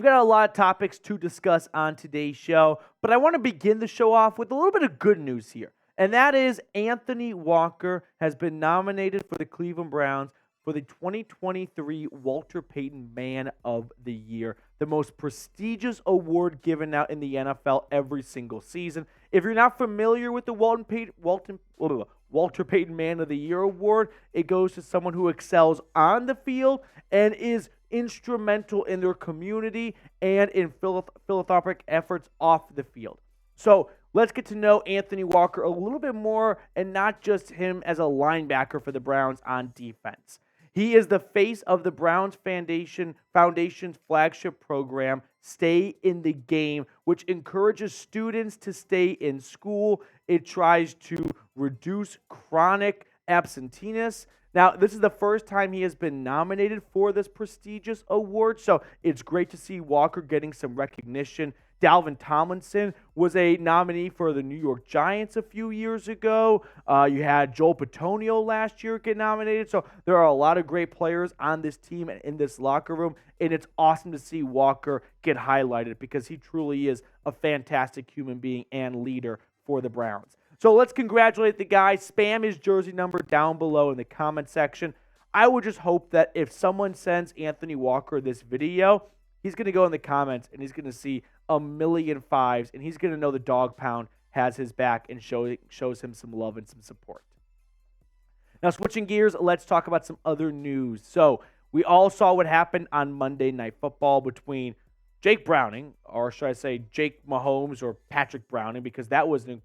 got a lot of topics to discuss on today's show, but I want to begin the show off with a little bit of good news here. And that is Anthony Walker has been nominated for the Cleveland Browns for the 2023 Walter Payton Man of the Year, the most prestigious award given out in the NFL every single season. If you're not familiar with the Walter Payton Man of the Year award, it goes to someone who excels on the field and is instrumental in their community and in philanthropic efforts off the field. So let's get to know Anthony Walker a little bit more, and not just him as a linebacker for the Browns on defense. He is the face of the Browns Foundation's flagship program, Stay in the Game, which encourages students to stay in school. It tries to reduce chronic absenteeism. Now, this is the first time he has been nominated for this prestigious award, so it's great to see Walker getting some recognition. Dalvin Tomlinson was a nominee for the New York Giants a few years ago. You had Joel Bitonio last year get nominated. So there are a lot of great players on this team and in this locker room, and it's awesome to see Walker get highlighted because he truly is a fantastic human being and leader for the Browns. So let's congratulate the guy. Spam his jersey number down below in the comment section. I would just hope that if someone sends Anthony Walker this video, he's going to go in the comments and he's going to see 1,000,000 fives, and he's going to know the Dawg Pound has his back and shows him some love and some support. Now, switching gears, let's talk about some other news. So we all saw what happened on Monday Night Football between Jake Browning, or should I say Jake Mahomes or Patrick Browning, because that was an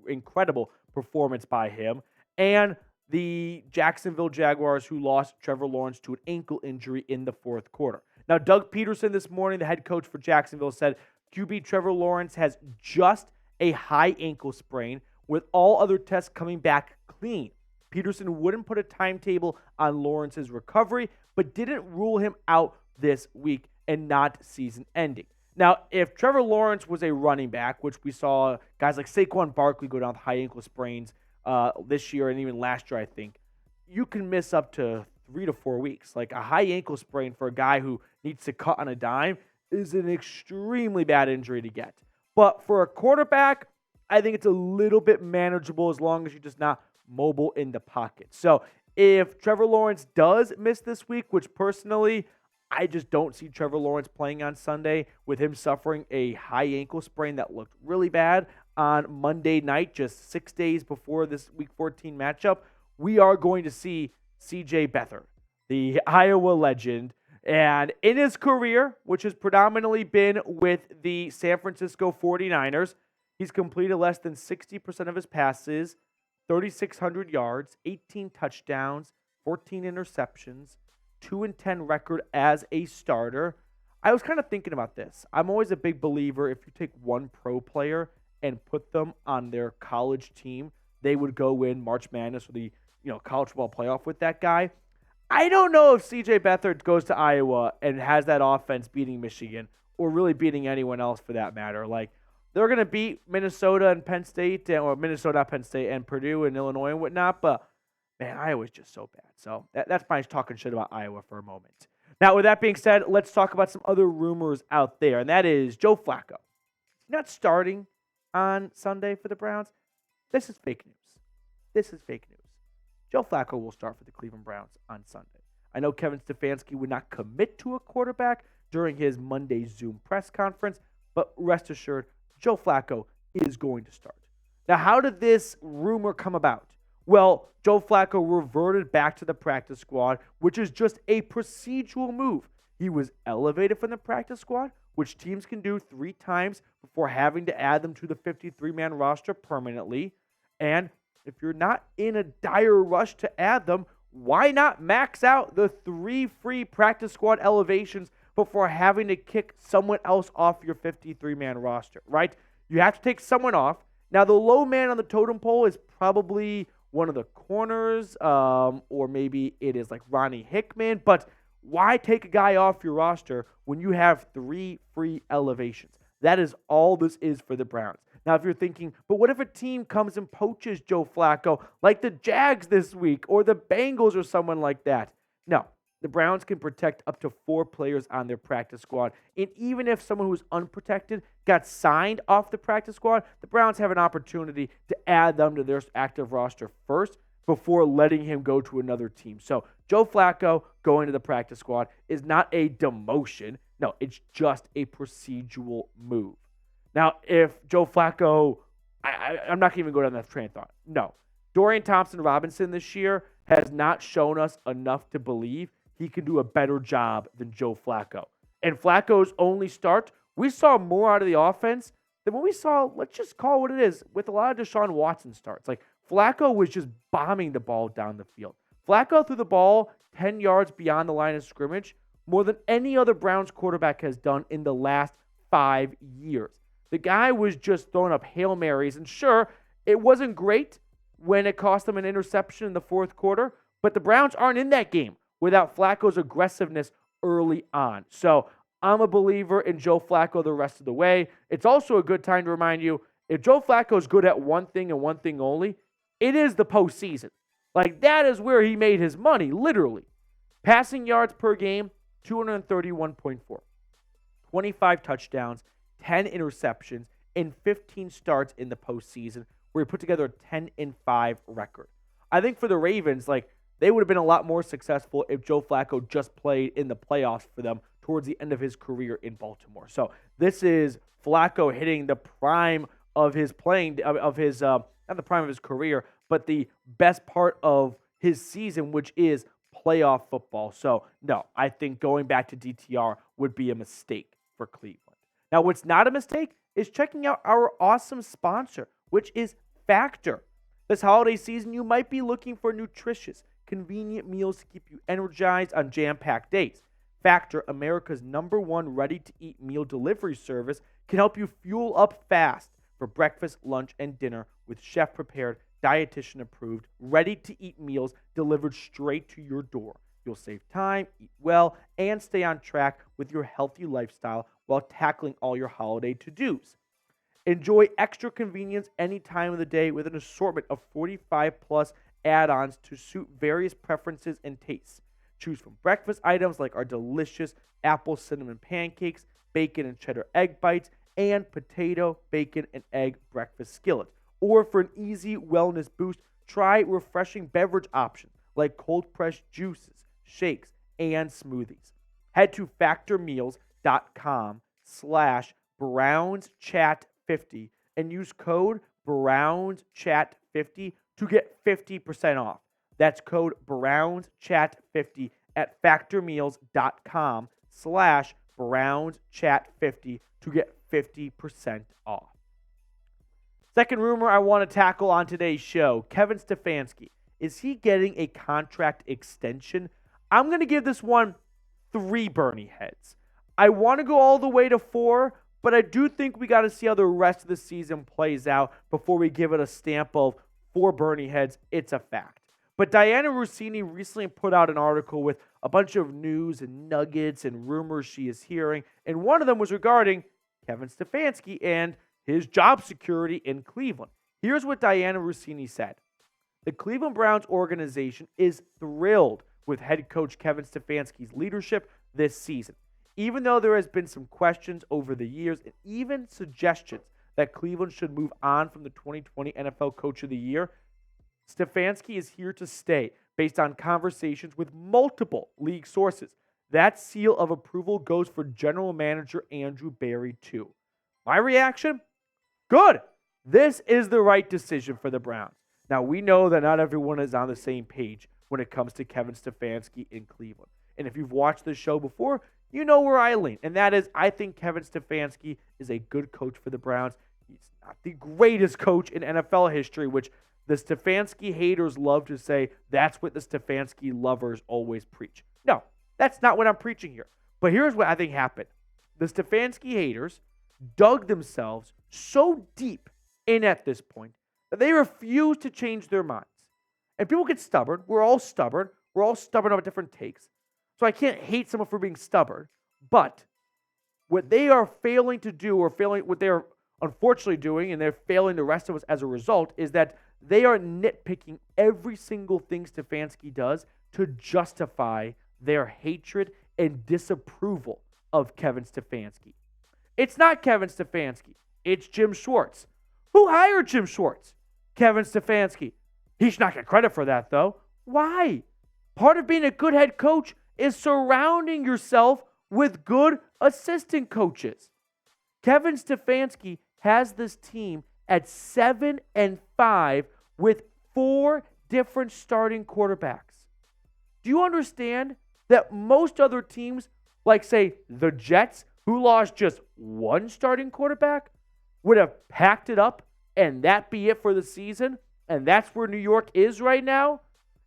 incredible performance by him, and the Jacksonville Jaguars, who lost Trevor Lawrence to an ankle injury in the fourth quarter. Now, Doug Peterson this morning, the head coach for Jacksonville, said QB Trevor Lawrence has just a high ankle sprain, with all other tests coming back clean. Peterson wouldn't put a timetable on Lawrence's recovery, but didn't rule him out this week and not season-ending. Now, if Trevor Lawrence was a running back, which we saw guys like Saquon Barkley go down with high ankle sprains this year and even last year, I think, you can miss up to 3 to 4 weeks. Like a high ankle sprain for a guy who needs to cut on a dime is an extremely bad injury to get. But for a quarterback, I think it's a little bit manageable as long as you're just not mobile in the pocket. So if Trevor Lawrence does miss this week, which personally, I just don't see Trevor Lawrence playing on Sunday with him suffering a high ankle sprain that looked really bad on Monday night, just 6 days before this Week 14 matchup, we are going to see C.J. Beathard, the Iowa legend, and in his career, which has predominantly been with the San Francisco 49ers, he's completed less than 60% of his passes, 3,600 yards, 18 touchdowns, 14 interceptions, 2-10 record as a starter. I was kind of thinking about this. I'm always a big believer if you take one pro player and put them on their college team, they would go win March Madness or the college football playoff with that guy. I don't know if C.J. Beathard goes to Iowa and has that offense beating Michigan or really beating anyone else for that matter. Like, they're going to beat Minnesota and Penn State, or Minnesota, Penn State, and Purdue and Illinois and whatnot, but, man, Iowa's just so bad. So that's my talking shit about Iowa for a moment. Now, with that being said, let's talk about some other rumors out there, and that is Joe Flacco. He's not starting on Sunday for the Browns. This is fake news. This is fake news. Joe Flacco will start for the Cleveland Browns on Sunday. I know Kevin Stefanski would not commit to a quarterback during his Monday Zoom press conference, but rest assured, Joe Flacco is going to start. Now, how did this rumor come about? Well, Joe Flacco reverted back to the practice squad, which is just a procedural move. He was elevated from the practice squad, which teams can do 3 times before having to add them to the 53-man roster permanently. And if you're not in a dire rush to add them, why not max out the 3 free practice squad elevations before having to kick someone else off your 53-man roster, right? You have to take someone off. Now, the low man on the totem pole is probably one of the corners, or maybe it is like Ronnie Hickman, but why take a guy off your roster when you have 3 free elevations? That is all this is for the Browns. Now, if you're thinking, but what if a team comes and poaches Joe Flacco like the Jags this week or the Bengals or someone like that? No, the Browns can protect up to 4 players on their practice squad. And even if someone who's unprotected got signed off the practice squad, the Browns have an opportunity to add them to their active roster first before letting him go to another team. So Joe Flacco going to the practice squad is not a demotion. No, it's just a procedural move. Now, if Joe Flacco, I'm not going to even go down that train of thought. No. Dorian Thompson-Robinson this year has not shown us enough to believe he can do a better job than Joe Flacco. And Flacco's only start, we saw more out of the offense than what we saw, let's just call it what it is, with a lot of Deshaun Watson starts. Like, Flacco was just bombing the ball down the field. Flacco threw the ball 10 yards beyond the line of scrimmage more than any other Browns quarterback has done in the last 5 years. The guy was just throwing up Hail Marys, and sure, it wasn't great when it cost them an interception in the fourth quarter, but the Browns aren't in that game without Flacco's aggressiveness early on. So I'm a believer in Joe Flacco the rest of the way. It's also a good time to remind you, if Joe Flacco is good at one thing and one thing only, it is the postseason. Like, that is where he made his money, literally. Passing yards per game, 231.4. 25 touchdowns, 10 interceptions, and 15 starts in the postseason, where he put together a 10-5 record. I think for the Ravens, like, they would have been a lot more successful if Joe Flacco just played in the playoffs for them towards the end of his career in Baltimore. So this is Flacco hitting the prime of his playing, of his, not the prime of his career, but the best part of his season, which is playoff football. So, no, I think going back to DTR would be a mistake for Cleveland. Now, what's not a mistake is checking out our awesome sponsor, which is Factor. This holiday season, you might be looking for nutritious, convenient meals to keep you energized on jam-packed days. Factor, America's #1 ready-to-eat meal delivery service, can help you fuel up fast for breakfast, lunch, and dinner with chef-prepared, dietitian-approved, ready-to-eat meals delivered straight to your door. You'll save time, eat well, and stay on track with your healthy lifestyle while tackling all your holiday to-dos. Enjoy extra convenience any time of the day with an assortment of 45-plus add-ons to suit various preferences and tastes. Choose from breakfast items like our delicious apple cinnamon pancakes, bacon and cheddar egg bites, and potato, bacon, and egg breakfast skillets. Or for an easy wellness boost, try refreshing beverage options like cold-pressed juices, shakes, and smoothies. Head to factormeals.com/BrownsChat50 and use code BrownsChat50 to get 50% off. That's code BrownsChat50 at factormeals.com/BrownsChat50 to get 50% off. Second rumor I want to tackle on today's show, Kevin Stefanski. Is he getting a contract extension? I'm going to give this one 3 Bernie heads. I want to go all the way to 4, but I do think we got to see how the rest of the season plays out before we give it a stamp of 4 Bernie heads. It's a fact. But Dianna Russini recently put out an article with a bunch of news and nuggets and rumors she is hearing, and one of them was regarding Kevin Stefanski and his job security in Cleveland. Here's what Dianna Russini said. The Cleveland Browns organization is thrilled with head coach Kevin Stefanski's leadership this season. Even though there has been some questions over the years and even suggestions that Cleveland should move on from the 2020 NFL Coach of the Year, Stefanski is here to stay based on conversations with multiple league sources. That seal of approval goes for general manager Andrew Berry too. My reaction? Good. This is the right decision for the Browns. Now, we know that not everyone is on the same page when it comes to Kevin Stefanski in Cleveland. And if you've watched this show before, you know where I lean. And that is, I think Kevin Stefanski is a good coach for the Browns. He's not the greatest coach in NFL history, which the Stefanski haters love to say that's what the Stefanski lovers always preach. No, that's not what I'm preaching here. But here's what I think happened. The Stefanski haters dug themselves so deep in at this point that they refuse to change their minds. And people get stubborn. We're all stubborn. We're all stubborn about different takes. So I can't hate someone for being stubborn. But what they are failing to do, or what they're unfortunately doing, and they're failing the rest of us as a result, is that they are nitpicking every single thing Stefanski does to justify their hatred and disapproval of Kevin Stefanski. It's not Kevin Stefanski. It's Jim Schwartz. Who hired Jim Schwartz? Kevin Stefanski. He should not get credit for that, though. Why? Part of being a good head coach is surrounding yourself with good assistant coaches. Kevin Stefanski has this team at 7-5 with 4 different starting quarterbacks. Do you understand that most other teams, like say the Jets, who lost just one starting quarterback, would have packed it up and that be it for the season? And that's where New York is right now?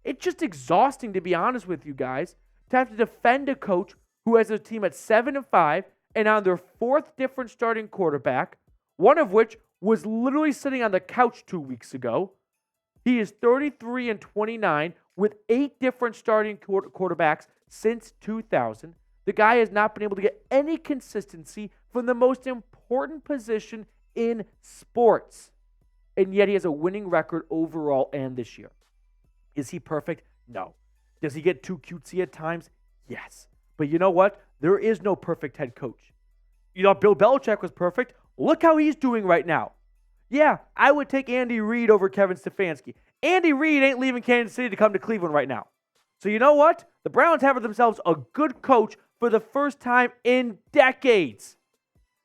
It's just exhausting, to be honest with you guys, to have to defend a coach who has a team at 7-5 and on their 4th different starting quarterback, one of which was literally sitting on the couch 2 weeks ago. He is 33-29 with 8 different starting quarterbacks since 2000. The guy has not been able to get any consistency from the most important position in sports. And yet he has a winning record overall and this year. Is he perfect? No. Does he get too cutesy at times? Yes. But you know what? There is no perfect head coach. You know, Bill Belichick was perfect. Look how he's doing right now. Yeah, I would take Andy Reid over Kevin Stefanski. Andy Reid ain't leaving Kansas City to come to Cleveland right now. So you know what? The Browns have themselves a good coach for the first time in decades.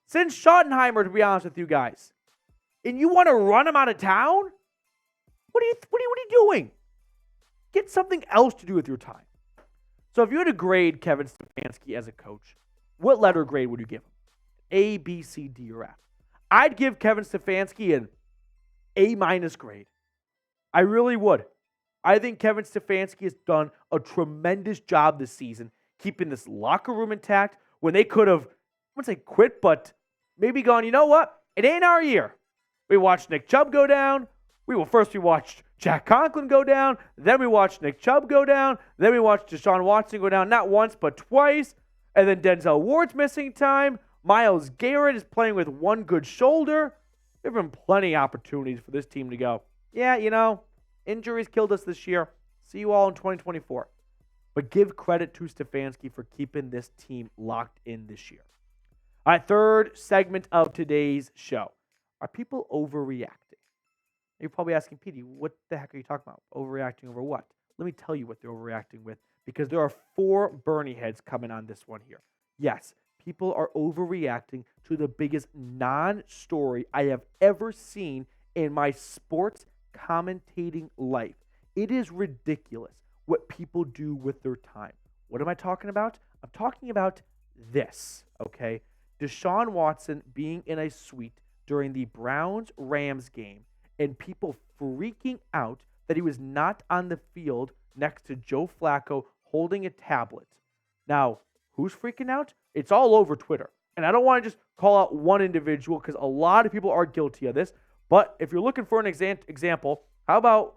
Since Schottenheimer, to be honest with you guys. And you want to run him out of town? What are you doing? Get something else to do with your time. So if you had to grade Kevin Stefanski as a coach, what letter grade would you give him? A, B, C, D, or F? I'd give Kevin Stefanski an A- grade. I really would. I think Kevin Stefanski has done a tremendous job this season keeping this locker room intact when they could have, I wouldn't say quit, but maybe gone, you know what? It ain't our year. We watched Nick Chubb go down. We watched Jack Conklin go down. Then we watched Nick Chubb go down. Then we watched Deshaun Watson go down not once, but twice. And then Denzel Ward's missing time. Myles Garrett is playing with one good shoulder. There have been plenty of opportunities for this team to go, yeah, you know, injuries killed us this year. See you all in 2024. But give credit to Stefanski for keeping this team locked in this year. All right, third segment of today's show. Are people overreacting? You're probably asking, Petey, what the heck are you talking about? Overreacting over what? Let me tell you what they're overreacting with, because there are 4 Bernie heads coming on this one here. Yes, people are overreacting to the biggest non-story I have ever seen in my sports commentating life. It is ridiculous what people do with their time. What am I talking about? I'm talking about this, okay? Deshaun Watson being in a suite during the Browns-Rams game and people freaking out that he was not on the field next to Joe Flacco holding a tablet. Now, who's freaking out? It's all over Twitter. And I don't want to just call out one individual because a lot of people are guilty of this. But if you're looking for an example, how about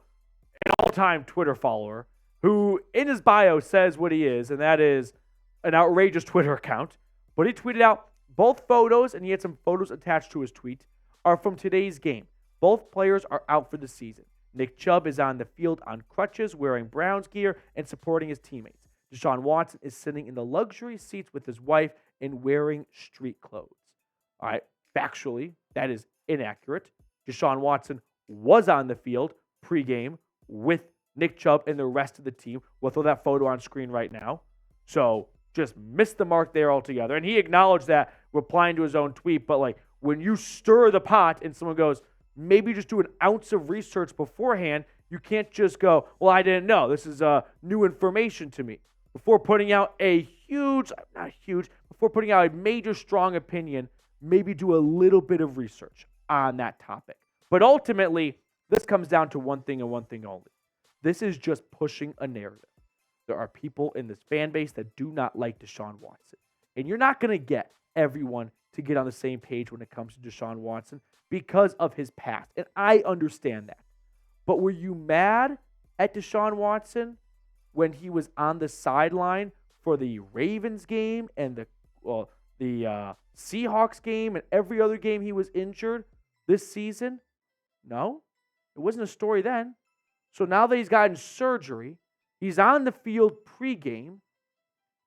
an all-time Twitter follower who in his bio says what he is, and that is an outrageous Twitter account. But he tweeted out both photos, and he had some photos attached to his tweet, are from today's game. Both players are out for the season. Nick Chubb is on the field on crutches, wearing Browns gear and supporting his teammates. Deshaun Watson is sitting in the luxury seats with his wife and wearing street clothes. All right, factually, that is inaccurate. Deshaun Watson was on the field pregame with Nick Chubb and the rest of the team. We'll throw that photo on screen right now. So just missed the mark there altogether. And he acknowledged that, replying to his own tweet. But like when you stir the pot and someone goes, maybe just do an ounce of research beforehand, you can't just go, well, I didn't know. This is new information to me. Before putting out before putting out a major strong opinion, maybe do a little bit of research on that topic. But ultimately, this comes down to one thing and one thing only. This is just pushing a narrative. There are people in this fan base that do not like Deshaun Watson. And you're not going to get everyone to get on the same page when it comes to Deshaun Watson because of his past. And I understand that. But were you mad at Deshaun Watson when he was on the sideline for the Ravens game and the Seahawks game and every other game he was injured this season? No, it wasn't a story then. So now that he's gotten surgery, he's on the field pregame,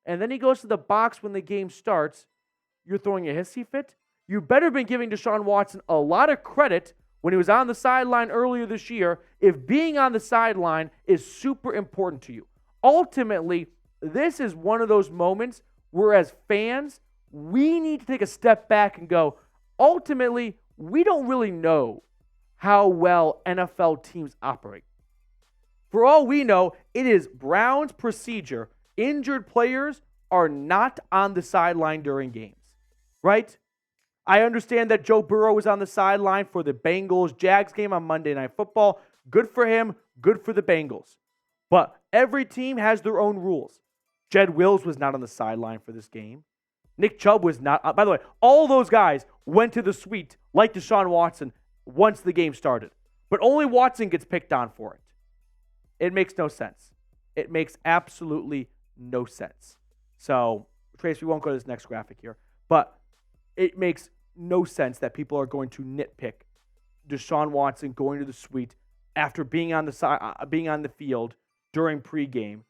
and then he goes to the box when the game starts, you're throwing a hissy fit? You better have been giving Deshaun Watson a lot of credit when he was on the sideline earlier this year if being on the sideline is super important to you. Ultimately, this is one of those moments where as fans, we need to take a step back and go, ultimately, we don't really know how well NFL teams operate. For all we know, it is Brown's procedure. Injured players are not on the sideline during games, right? I understand that Joe Burrow was on the sideline for the Bengals-Jags game on Monday Night Football. Good for him. Good for the Bengals. But every team has their own rules. Jed Wills was not on the sideline for this game. Nick Chubb was not. By the way, all those guys went to the suite like Deshaun Watson once the game started. But only Watson gets picked on for it. It makes no sense. It makes absolutely no sense. So, Trace, we won't go to this next graphic here. But it makes no sense that people are going to nitpick Deshaun Watson going to the suite after being on the field during pregame.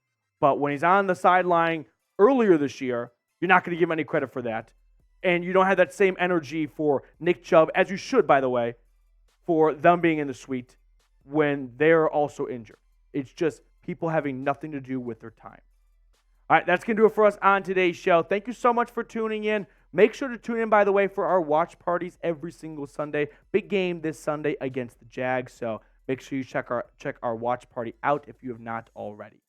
But when he's on the sideline earlier this year, you're not going to give him any credit for that. And you don't have that same energy for Nick Chubb, as you should, by the way, for them being in the suite when they're also injured. It's just people having nothing to do with their time. All right, that's going to do it for us on today's show. Thank you so much for tuning in. Make sure to tune in, by the way, for our watch parties every single Sunday. Big game this Sunday against the Jags, so make sure you check our watch party out if you have not already.